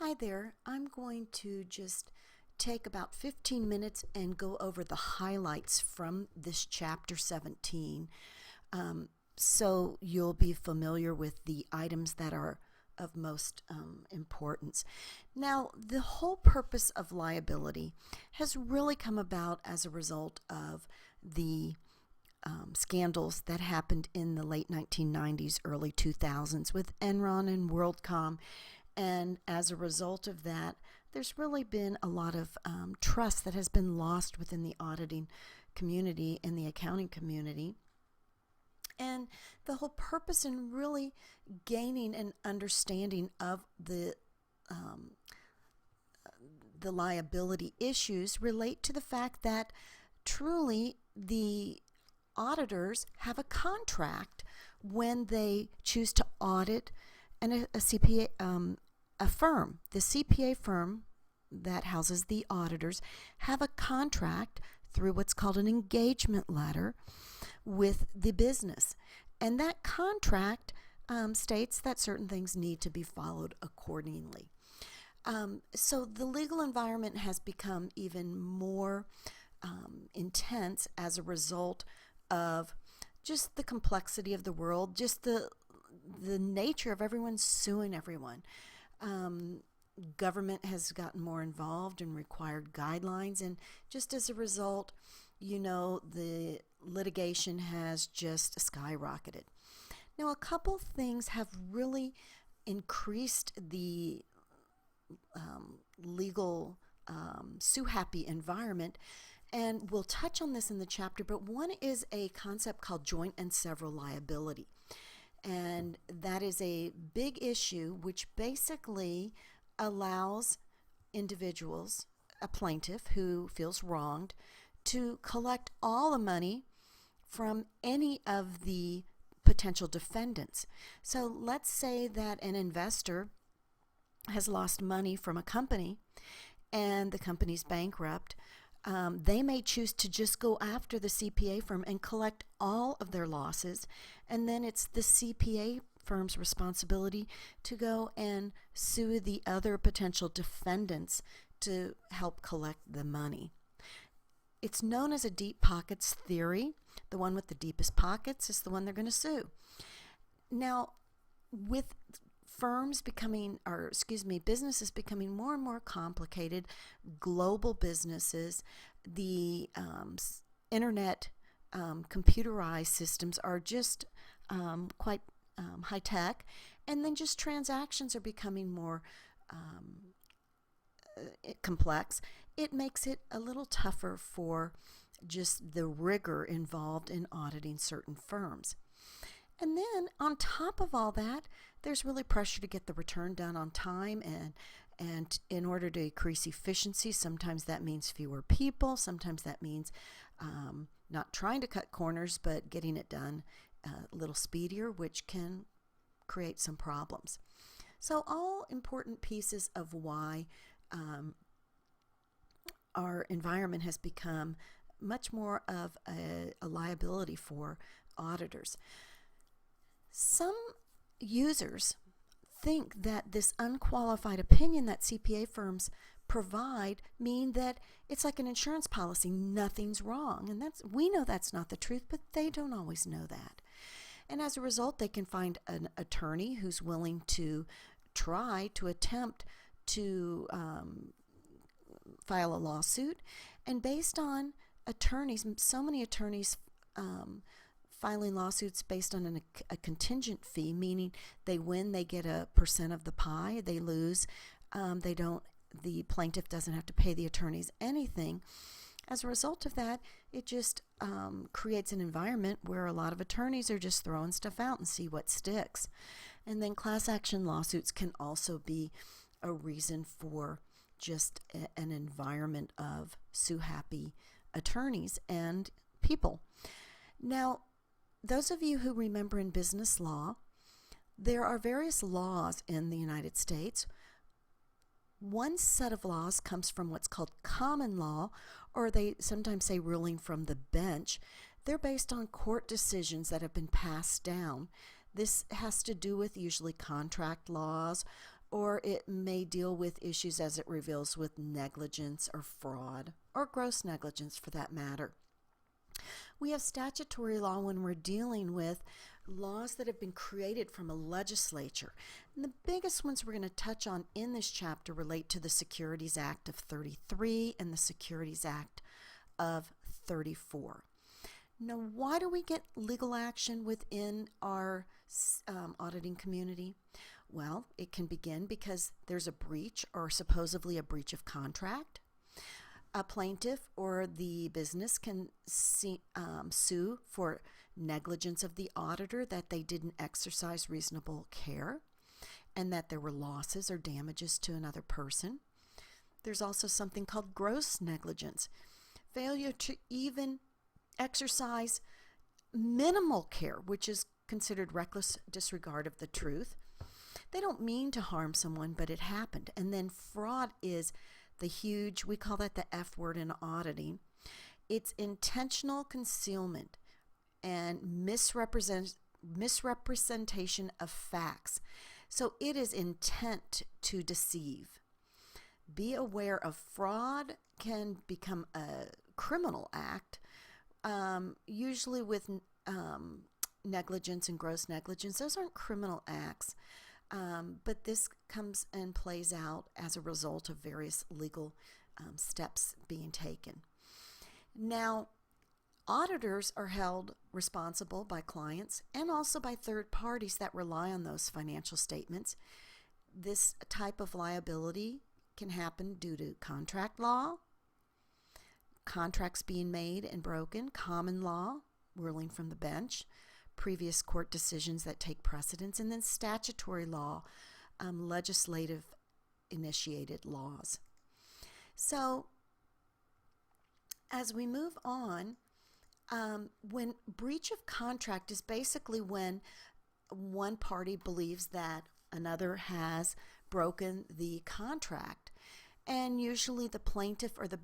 Hi there. I'm going to just take about 15 minutes and go over the highlights from this chapter 17, so you'll be familiar with the items that are of most importance. Now, the whole purpose of liability has really come about as a result of the scandals that happened in the late 1990s, early 2000s with Enron and WorldCom. And as a result of that, there's really been a lot of trust that has been lost within the auditing community and the accounting community. And the whole purpose in really gaining an understanding of the liability issues relate to the fact that truly the auditors have a contract when they choose to audit and a CPA a firm. The CPA firm that houses the auditors have a contract through what's called an engagement letter with the business, and that contract states that certain things need to be followed accordingly. So the legal environment has become even more intense as a result of just the complexity of the world, just the nature of everyone suing everyone. Government has gotten more involved and required guidelines, and just as a result, the litigation has just skyrocketed. Now, a couple things have really increased the legal sue-happy environment, and we'll touch on this in the chapter, but one is a concept called joint and several liability. And that is a big issue which basically allows individuals, a plaintiff who feels wronged, to collect all the money from any of the potential defendants. So let's say that an investor has lost money from a company and the company's bankrupt. They may choose to just go after the CPA firm and collect all of their losses, and then it's the CPA firm's responsibility to go and sue the other potential defendants to help collect the money. It's known as a deep pockets theory. The one with the deepest pockets is the one they're going to sue. Now, with businesses becoming more and more complicated, global businesses, the internet computerized systems are just quite high tech, and then just transactions are becoming more complex. It makes it a little tougher for just the rigor involved in auditing certain firms. And then on top of all that, there's really pressure to get the return done on time, and in order to increase efficiency, sometimes that means fewer people, sometimes that means not trying to cut corners, but getting it done a little speedier, which can create some problems. So all important pieces of why our environment has become much more of a liability for auditors. Some users think that this unqualified opinion that CPA firms provide mean that it's like an insurance policy, nothing's wrong. And we know that's not the truth, but they don't always know that. And as a result, they can find an attorney who's willing to attempt to file a lawsuit. And based on attorneys, so many attorneys filing lawsuits based on a contingent fee, meaning they win, they get a percent of the pie. They lose, the plaintiff doesn't have to pay the attorneys anything. As a result of that, it just creates an environment where a lot of attorneys are just throwing stuff out and see what sticks. And then class action lawsuits can also be a reason for just an environment of sue-happy attorneys and people. Now, those of you who remember in business law, there are various laws in the United States. One set of laws comes from what's called common law, or they sometimes say ruling from the bench. They're based on court decisions that have been passed down. This has to do with usually contract laws or it may deal with issues as it reveals with negligence or fraud, or gross negligence for that matter. We have statutory law when we're dealing with laws that have been created from a legislature. And the biggest ones we're going to touch on in this chapter relate to the Securities Act of 33 and the Securities Act of 34. Now, why do we get legal action within our auditing community? Well, it can begin because there's a breach or supposedly a breach of contract. A plaintiff or the business can sue for negligence of the auditor, that they didn't exercise reasonable care and that there were losses or damages to another person. There's also something called gross negligence, failure to even exercise minimal care, which is considered reckless disregard of the truth. They don't mean to harm someone, but it happened. And then fraud is the huge, we call that the F word in auditing. It's intentional concealment and misrepresentation of facts. So it is intent to deceive. Be aware of fraud can become a criminal act, usually with negligence and gross negligence. Those aren't criminal acts. But this comes and plays out as a result of various legal steps being taken. Now, auditors are held responsible by clients and also by third parties that rely on those financial statements. This type of liability can happen due to contract law, contracts being made and broken, common law, ruling from the bench, previous court decisions that take precedence, and then statutory law, legislative initiated laws. So as we move on, when breach of contract is basically when one party believes that another has broken the contract, and usually the plaintiff or the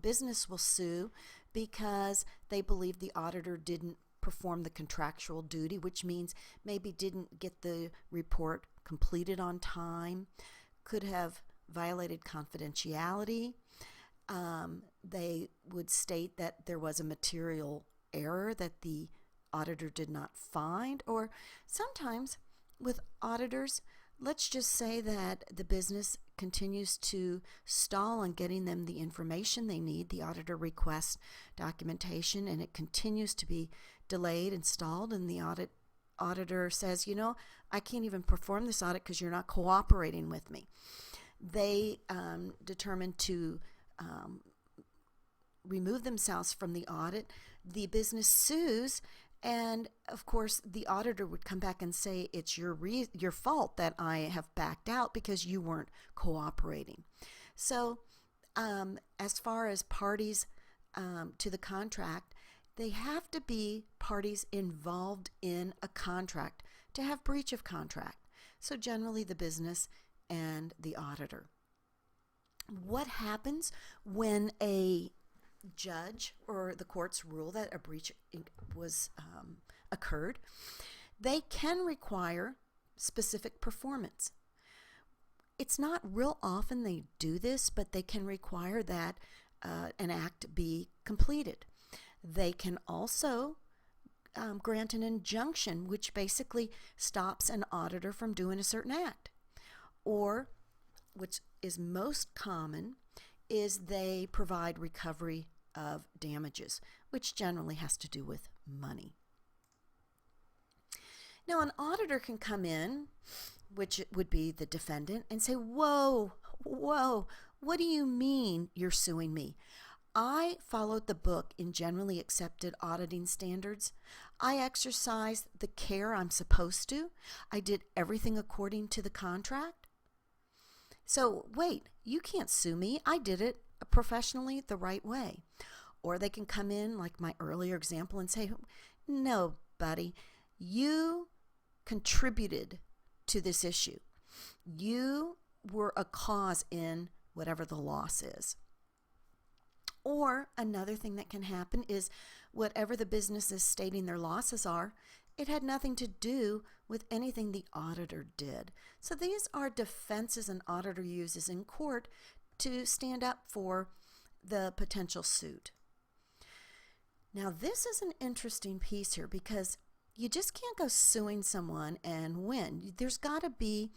business will sue because they believe the auditor didn't perform the contractual duty, which means maybe didn't get the report completed on time, could have violated confidentiality. They would state that there was a material error that the auditor did not find, or sometimes with auditors, let's just say that the business continues to stall on getting them the information they need. The auditor requests documentation and it continues to be delayed and stalled, and the auditor says, I can't even perform this audit because you're not cooperating with me. They determine to remove themselves from the audit. The business sues, and of course the auditor would come back and say it's your fault that I have backed out because you weren't cooperating. So as far as parties to the contract, they have to be parties involved in a contract to have breach of contract. So generally the business and the auditor. What happens when a judge or the courts rule that a breach was occurred? They can require specific performance. It's not real often they do this, but they can require that an act be completed. They can also grant an injunction, which basically stops an auditor from doing a certain act. Or, which is most common, is they provide recovery of damages, which generally has to do with money. Now, an auditor can come in, which would be the defendant, and say, whoa, what do you mean you're suing me? I followed the book in generally accepted auditing standards. I exercised the care I'm supposed to. I did everything according to the contract. So wait, you can't sue me. I did it professionally the right way. Or they can come in, like my earlier example, and say, no, buddy, you contributed to this issue. You were a cause in whatever the loss is. Or another thing that can happen is whatever the business is stating their losses are, it had nothing to do with anything the auditor did. So these are defenses an auditor uses in court to stand up for the potential suit. Now, this is an interesting piece here because you just can't go suing someone and win. There's got to be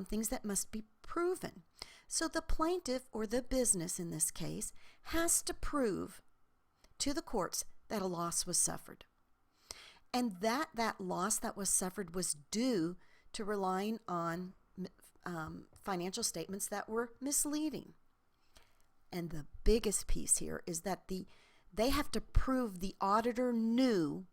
things that must be proven. So the plaintiff, or the business in this case, has to prove to the courts that a loss was suffered, and that loss that was suffered was due to relying on financial statements that were misleading. And the biggest piece here is that they have to prove the auditor knew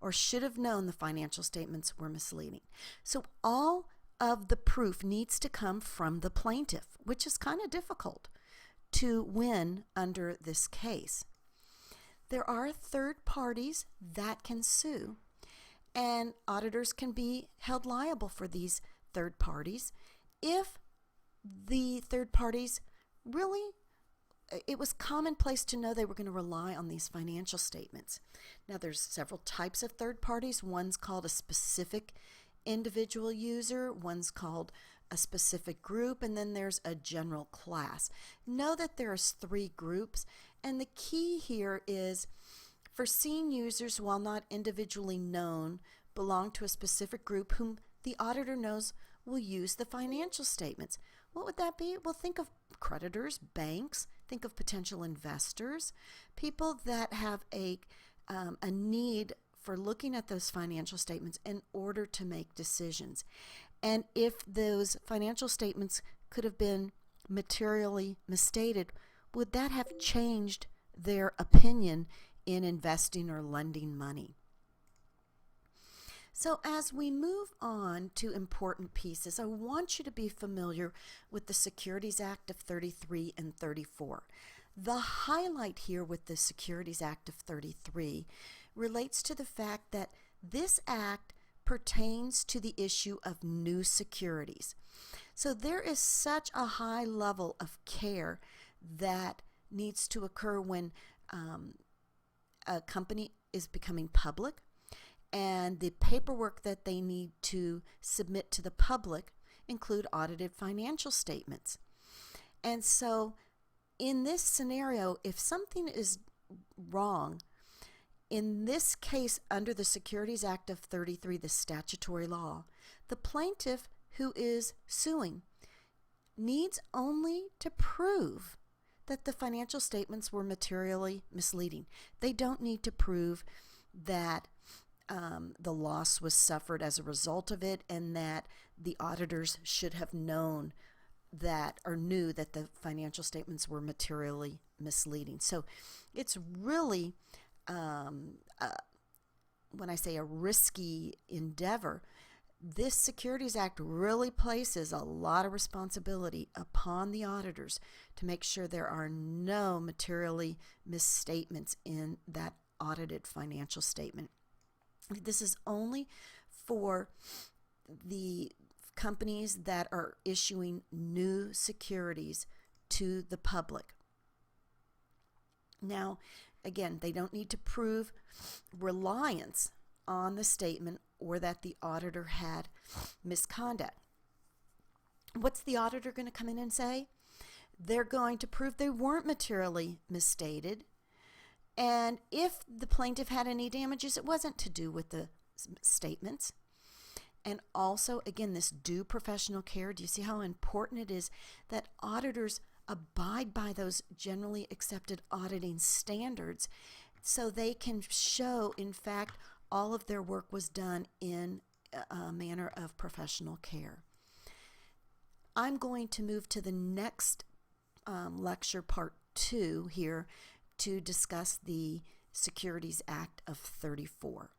or should have known the financial statements were misleading. So all of the proof needs to come from the plaintiff, which is kind of difficult to win under this case. There are third parties that can sue, and auditors can be held liable for these third parties if the third parties really, it was commonplace to know they were going to rely on these financial statements. Now, there's several types of third parties. One's called a specific individual user, one's called a specific group, and then there's a general class. Know that there's three groups, and the key here is foreseen users, while not individually known, belong to a specific group whom the auditor knows will use the financial statements. What would that be? Well, think of creditors, banks, think of potential investors, people that have a need for looking at those financial statements in order to make decisions. And if those financial statements could have been materially misstated, would that have changed their opinion in investing or lending money? So as we move on to important pieces, I want you to be familiar with the Securities Act of 33 and 34. The highlight here with the Securities Act of 33 relates to the fact that this act pertains to the issue of new securities. So there is such a high level of care that needs to occur when a company is becoming public, and the paperwork that they need to submit to the public include audited financial statements. And so in this scenario, if something is wrong, in this case, under the Securities Act of 33, the statutory law, the plaintiff who is suing needs only to prove that the financial statements were materially misleading. They don't need to prove that the loss was suffered as a result of it and that the auditors should have known that or knew that the financial statements were materially misleading. So it's really, when I say a risky endeavor, this Securities Act really places a lot of responsibility upon the auditors to make sure there are no materially misstatements in that audited financial statement. This is only for the companies that are issuing new securities to the public. Now, again, they don't need to prove reliance on the statement or that the auditor had misconduct. What's the auditor going to come in and say? They're going to prove they weren't materially misstated. And if the plaintiff had any damages, it wasn't to do with the statements. And also, again, this due professional care. Do you see how important it is that auditors abide by those generally accepted auditing standards so they can show, in fact, all of their work was done in a manner of professional care? I'm going to move to the next lecture, part 2 here, to discuss the Securities Act of 34.